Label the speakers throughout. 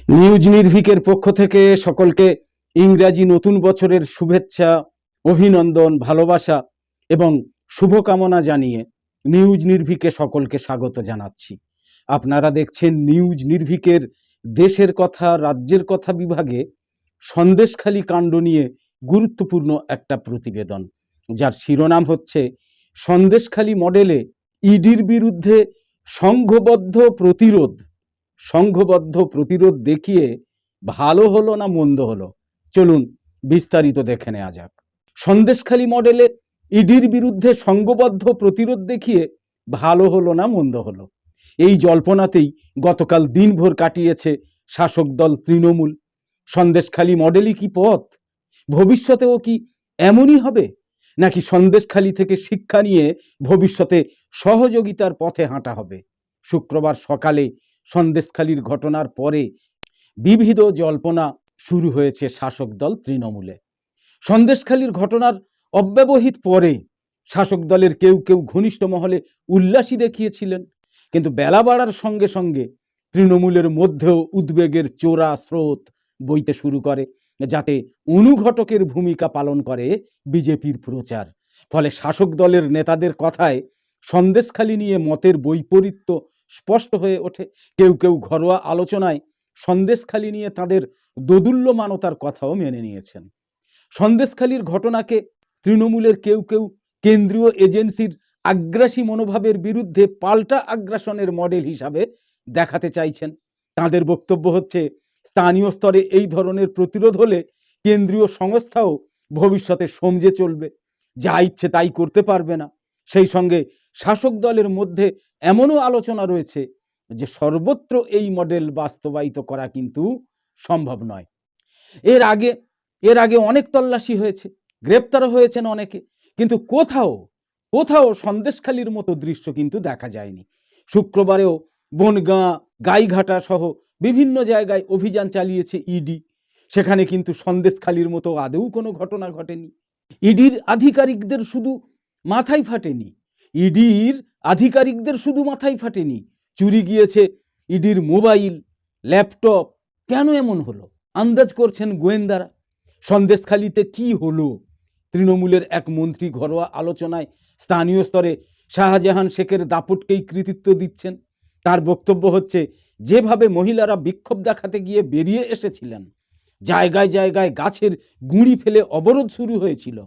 Speaker 1: News নির্ভীকের পক্ষ থেকে সকলকে ইংরাজি নতুন বছরের শুভেচ্ছা, অভিনন্দন, ভালোবাসা এবং শুভকামনা জানিয়ে নিউজ নির্ভীকে সকলকে স্বাগত জানাচ্ছি। আপনারা দেখছেন নিউজ নির্ভীকের দেশের কথা, রাজ্যের কথা বিভাগে সন্দেশখালী কাণ্ড নিয়ে গুরুত্বপূর্ণ একটা প্রতিবেদন, যার শিরোনাম হচ্ছে সন্দেশখালী মডেলে ইডির বিরুদ্ধে সংঘবদ্ধ প্রতিরোধ দেখিয়ে ভালো হলো না মন্দ হলো। চলুন বিস্তারিত দেখে নেওয়া যাক। সন্দেশখালী মডেলে ইডির বিরুদ্ধে সংঘবদ্ধ প্রতিরোধ দেখিয়ে ভালো হলো না মন্দ হলো, এই জল্পনাতেই গতকাল দিনভর কাটিয়েছে শাসক দল তৃণমূল। সন্দেশখালী মডেলই কি পথ? ভবিষ্যতেও কি এমনই হবে, নাকি সন্দেশখালী থেকে শিক্ষা নিয়ে ভবিষ্যতে সহযোগিতার পথে হাঁটা হবে? শুক্রবার সকালে সন্দেশখালীর ঘটনার পরে বিবিধ জল্পনা শুরু হয়েছে শাসক দল তৃণমূলে। সন্দেশখালীর ঘটনার অব্যবহিত পরে শাসক দলের কেউ কেউ ঘনিষ্ঠ মহলে উল্লাসী দেখিয়েছিলেন, কিন্তু বেলা বাড়ার সঙ্গে সঙ্গে তৃণমূলের মধ্যেও উদ্বেগের চোরা স্রোত বইতে শুরু করে, যাতে অনুঘটকের ভূমিকা পালন করে বিজেপির প্রচার। ফলে শাসক দলের নেতাদের কথায় সন্দেশখালী নিয়ে মতের বৈপরীত্য স্পষ্ট হয়ে ওঠে। কেউ কেউ ঘরোয়া আলোচনায় সন্দেশখালী নিয়ে তাদের দোদুল্যমানতার কথাও মেনে নিয়েছেন। সন্দেশখালীর ঘটনাকে তৃণমূলের কেউ কেউ কেন্দ্রীয় এজেন্সির আগ্রাসী মনোভাবের বিরুদ্ধে পাল্টা আগ্রাসনের মডেল হিসাবে দেখাতে চাইছেন। তাদের বক্তব্য হচ্ছে, স্থানীয় স্তরে এই ধরনের প্রতিরোধ হলে কেন্দ্রীয় সংস্থাও ভবিষ্যতে সমঝে চলবে, যা ইচ্ছে তাই করতে পারবে না। সেই সঙ্গে শাসক দলের মধ্যে এমনও আলোচনা রয়েছে যে সর্বত্র এই মডেল বাস্তবায়িত করা কিন্তু সম্ভব নয়। এর আগে অনেক তল্লাশি হয়েছে, গ্রেপ্তার হয়েছেন অনেকে, কিন্তু কোথাও সন্দেশখালীর মতো দৃশ্য কিন্তু দেখা যায়নি। শুক্রবারেও বনগাঁ, গাইঘাটা সহ বিভিন্ন জায়গায় অভিযান চালিয়েছে ইডি, সেখানে কিন্তু সন্দেশখালীর মতো আদৌ কোনো ঘটনা ঘটেনি। ইডির আধিকারিকদের শুধু মাথায় ফাটেনি, চুরি গিয়েছে ইডির মোবাইল, ল্যাপটপ। কেন এমন হলো আন্দাজ করছেন গোয়েন্দারা। সন্দেশখালীতে কি হলো? তৃণমূলের এক মন্ত্রী ঘরোয়া আলোচনায় স্থানীয় স্তরে শাহজাহান শেখের দাপটকেই কৃতিত্ব দিচ্ছেন। তার বক্তব্য হচ্ছে, যেভাবে মহিলারা বিক্ষোভ দেখাতে গিয়ে বেরিয়ে এসেছিলেন, জায়গায় জায়গায় গাছের গুঁড়ি ফেলে অবরোধ শুরু হয়েছিল,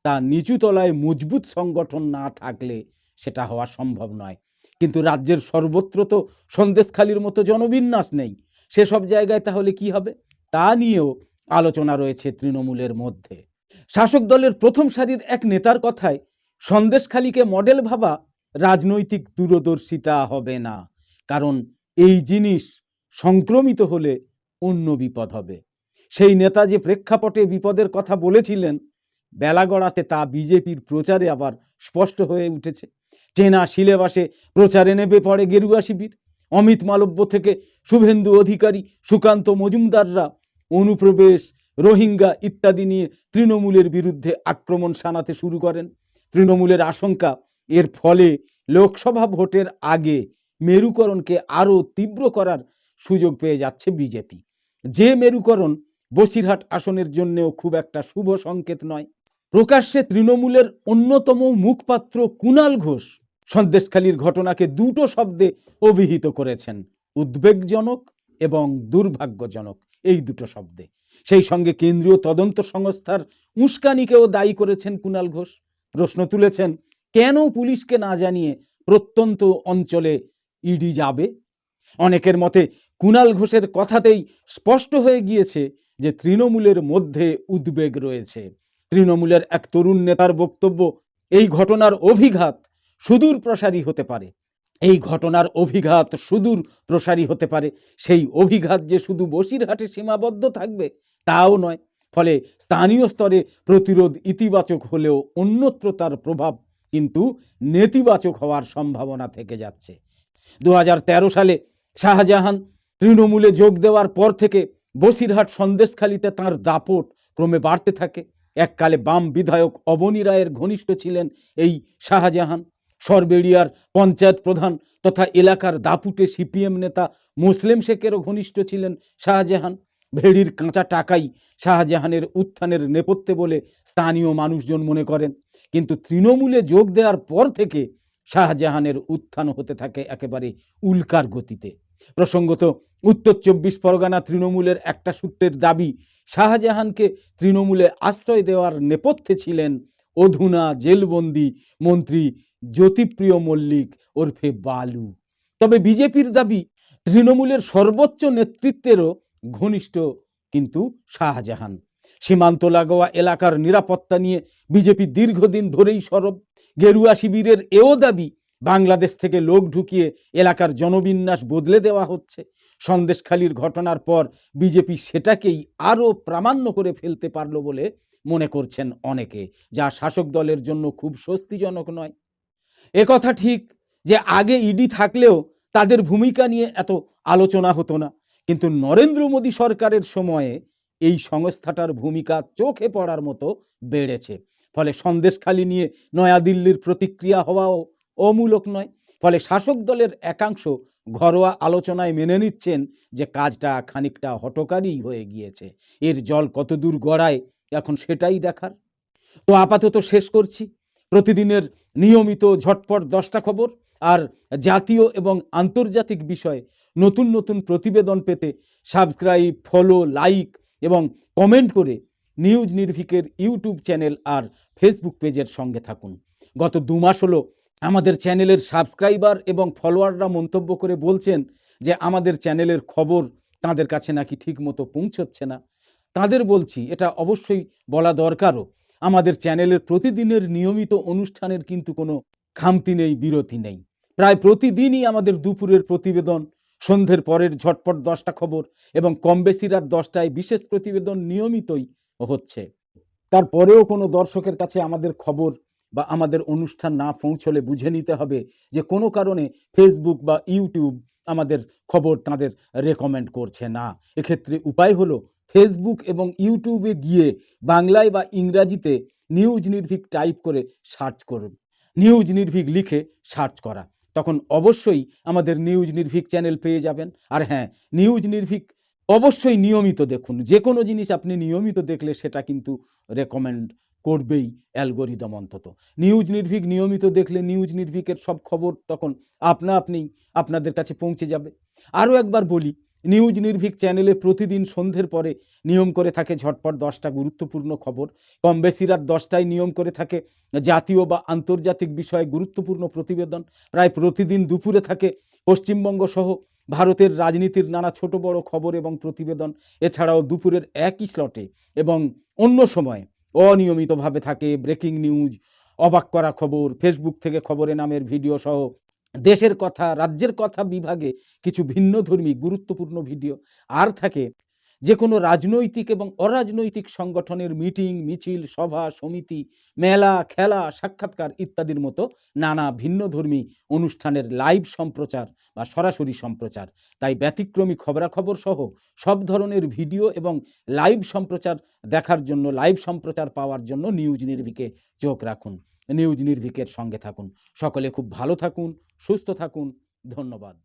Speaker 1: তা নিচু তলায় মজবুত সংগঠন না থাকলে সেটা হওয়া সম্ভব নয়। কিন্তু রাজ্যের সর্বত্র তো সন্দেশখালীর মতো জনবিন্যাস নেই, সেসব জায়গায় তাহলে কি হবে? তা নিয়েও আলোচনা রয়েছে তৃণমূলের মধ্যে। শাসক দলের প্রথম সারির এক নেতার কথায়, সন্দেশখালীকে মডেল ভাবা রাজনৈতিক দূরদর্শিতা হবে না, কারণ এই জিনিস সংক্রমিত হলে অন্য বিপদ হবে। সেই নেতা যে প্রেক্ষাপটে বিপদের কথা বলেছিলেন, বেলা গড়াতে তা বিজেপির প্রচারে আবার স্পষ্ট হয়ে উঠেছে। চেনা সিলেবাসে প্রচারে নেমে পড়ে গেরুয়া শিবির। অমিত মালব্য থেকে শুভেন্দু অধিকারী, সুকান্ত মজুমদাররা অনুপ্রবেশ, রোহিঙ্গা ইত্যাদি নিয়ে তৃণমূলের বিরুদ্ধে আক্রমণ শানাতে শুরু করেন। তৃণমূলের আশঙ্কা, এর ফলে লোকসভা ভোটের আগে মেরুকরণকে আরও তীব্র করার সুযোগ পেয়ে যাচ্ছে বিজেপি। যে মেরুকরণ বসিরহাট আসনের জন্যও খুব একটা শুভ সংকেত নয়। প্রকাশ্যে তৃণমূলের অন্যতম মুখপাত্র কুণাল ঘোষ সন্দেশখালীর ঘটনাকে দুটো শব্দে অভিহিত করেছেন, উদ্বেগজনক এবং দুর্ভাগ্যজনক, এই দুটো শব্দে। সেই সঙ্গে কেন্দ্রীয় তদন্ত সংস্থার উস্কানিকেও দায়ী করেছেন কুণাল ঘোষ। প্রশ্ন তুলেছেন, কেন পুলিশকে না জানিয়ে প্রত্যন্ত অঞ্চলে ইডি যাবে? অনেকের মতে কুণাল ঘোষের কথাতেই স্পষ্ট হয়ে গিয়েছে যে তৃণমূলের মধ্যে উদ্বেগ রয়েছে। তৃণমূলের এক তরুণ নেতার বক্তব্য, এই ঘটনার অভিঘাত সুদূর প্রসারী হতে পারে। সেই অভিঘাত যে শুধু বসিরহাটে সীমাবদ্ধ থাকবে তাও নয়। ফলে স্থানীয় স্তরে প্রতিরোধ ইতিবাচক হলেও অন্যত্র তার প্রভাব কিন্তু নেতিবাচক হওয়ার সম্ভাবনা থেকে যাচ্ছে। 2013 সালে শাহজাহান তৃণমূলে যোগ দেওয়ার পর থেকে বসিরহাট সন্দেশখালীতে তাঁর দাপট ক্রমে বাড়তে থাকে। এককালে বাম বিধায়ক অবনী রায়ের ঘনিষ্ঠ ছিলেন এই শাহজাহান। সরবেড়িয়ার পঞ্চায়েত প্রধান তথা এলাকার দাপুটে সিপিএম নেতা মুসলিম শেখেরও ঘনিষ্ঠ ছিলেন শাহজাহান। ভেড়ির কাঁচা টাকাই শাহজাহানের উত্থানের নেপথ্যে বলে স্থানীয় মানুষজন মনে করেন। কিন্তু তৃণমূলে যোগ দেওয়ার পর থেকে শাহজাহানের উত্থান হতে থাকে একেবারে উল্কার গতিতে। প্রসঙ্গত, উত্তর 24 পরগনা তৃণমূলের একটা সূত্রের দাবি, শাহজাহানকে তৃণমূলে আশ্রয় দেওয়ার নেপথ্যে ছিলেন অধুনা জেলবন্দি মন্ত্রী জ্যোতিপ্রিয় মল্লিক ওরফে বালু। তবে বিজেপির দাবি, তৃণমূলের সর্বোচ্চ নেতৃত্বেরও ঘনিষ্ঠ কিন্তু শাহজাহান। সীমান্ত লাগোয়া এলাকার নিরাপত্তা নিয়ে বিজেপি দীর্ঘদিন ধরেই সরব। গেরুয়া শিবিরের এও দাবি, বাংলাদেশ থেকে লোক ঢুকিয়ে এলাকার জনবিন্যাস বদলে দেওয়া হচ্ছে। সন্দেশখালির ঘটনার পর বিজেপি সেটাকেই আরও প্রামাণ্য করে ফেলতে পারল বলে মনে করছেন অনেকে, যা শাসক দলের জন্য খুব স্বস্তিজনক নয়। একথা ঠিক যে আগে ইডি থাকলেও তাদের ভূমিকা নিয়ে এত আলোচনা হতো না, কিন্তু নরেন্দ্র মোদী সরকারের সময়ে এই সংস্থাটার ভূমিকা চোখে পড়ার মতো বেড়েছে। ফলে সন্দেশখালি নিয়ে নয়াদিল্লির প্রতিক্রিয়া হওয়াও অমূলক নয়। ফলে শাসক দলের একাংশ ঘরোয়া আলোচনায় মেনে নিচ্ছেন যে কাজটা খানিকটা হঠকারী হয়ে গিয়েছে। এর জল কতদূর গড়ায় এখন সেটাই দেখার। তো আপাতত শেষ করছি। প্রতিদিনের নিয়মিত ঝটপট 10টা খবর আর জাতীয় এবং আন্তর্জাতিক বিষয়ে নতুন নতুন প্রতিবেদন পেতে সাবস্ক্রাইব, ফলো, লাইক এবং কমেন্ট করে নিউজ নির্ভীকের ইউটিউব চ্যানেল আর ফেসবুক পেজের সঙ্গে থাকুন। গত 2 মাস হলো আমাদের চ্যানেলের সাবস্ক্রাইবার এবং ফলোয়াররা মন্তব্য করে বলছেন যে আমাদের চ্যানেলের খবর তাদের কাছে নাকি ঠিক মতো পৌঁছচ্ছে না। তাদের বলছি, এটা অবশ্যই বলা দরকারও। আমাদের চ্যানেলের প্রতিদিনের নিয়মিত অনুষ্ঠানের কিন্তু কোনো খামতি নেই, বিরতি নেই। প্রায় প্রতিদিনই আমাদের দুপুরের প্রতিবেদন, সন্ধ্যের পরের ঝটপট 10টা খবর এবং কম বেশি রাত 10টায় বিশেষ প্রতিবেদন নিয়মিতই হচ্ছে। তারপরেও কোনো দর্শকের কাছে আমাদের খবর বা আমাদের অনুষ্ঠান না পৌঁছলে বুঝে নিতে হবে যে কোনো কারণে ফেসবুক বা ইউটিউব আমাদের খবর তাদের রেকমেন্ড করছে না। এক্ষেত্রে উপায় হলো ফেসবুক এবং ইউটিউবে গিয়ে বাংলায় বা ইংরাজিতে নিউজ নির্ভীক টাইপ করে সার্চ করুন। নিউজ নির্ভীক লিখে সার্চ করা, তখন অবশ্যই আমাদের নিউজ নির্ভীক চ্যানেল পেয়ে যাবেন। আর হ্যাঁ, নিউজ নির্ভীক অবশ্যই নিয়মিত দেখুন। যে কোনো জিনিস আপনি নিয়মিত দেখলে সেটা কিন্তু রেকমেন্ড করবেই অ্যালগোরিদম। অন্তত নিউজ নির্ভীক নিয়মিত দেখলে নিউজ নির্ভীকের সব খবর তখন আপনা আপনি আপনাদের কাছে পৌঁছে যাবে। আরও একবার বলি, নিউজ নির্ভীক চ্যানেলে প্রতিদিন সন্ধ্যের পরে নিয়ম করে থাকে ঝটপট 10টা গুরুত্বপূর্ণ খবর। কম বেশি রাত 10টায় নিয়ম করে থাকে জাতীয় বা আন্তর্জাতিক বিষয়ে গুরুত্বপূর্ণ প্রতিবেদন। প্রায় প্রতিদিন দুপুরে থাকে পশ্চিমবঙ্গ সহ ভারতের রাজনীতির নানা ছোট বড় খবর এবং প্রতিবেদন। এছাড়াও দুপুরের একই স্লটে এবং অন্য সময় অনিয়মিতভাবে থাকে ব্রেকিং নিউজ, অবাক করা খবর, ফেসবুক থেকে খবরে নামের ভিডিও সহ দেশের কথা, রাজ্যের কথা বিভাগে কিছু ভিন্নধর্মী গুরুত্বপূর্ণ ভিডিও। আর থাকে যে কোনো রাজনৈতিক এবং অরাজনৈতিক সংগঠনের মিটিং, মিছিল, সভা, সমিতি, মেলা, খেলা, সাক্ষাৎকার ইত্যাদির মতো নানা ভিন্নধর্মী অনুষ্ঠানের লাইভ সম্প্রচার বা সরাসরি সম্প্রচার। তাই ব্যতিক্রমী খবরাখবর সহ সব ধরনের ভিডিও এবং লাইভ সম্প্রচার দেখার জন্য, লাইভ সম্প্রচার পাওয়ার জন্য নিউজ নির্ভীকে চোখ রাখুন, নিউজ নির্ভীকের সঙ্গে থাকুন। সকলে খুব ভালো থাকুন, সুস্থ থাকুন। ধন্যবাদ।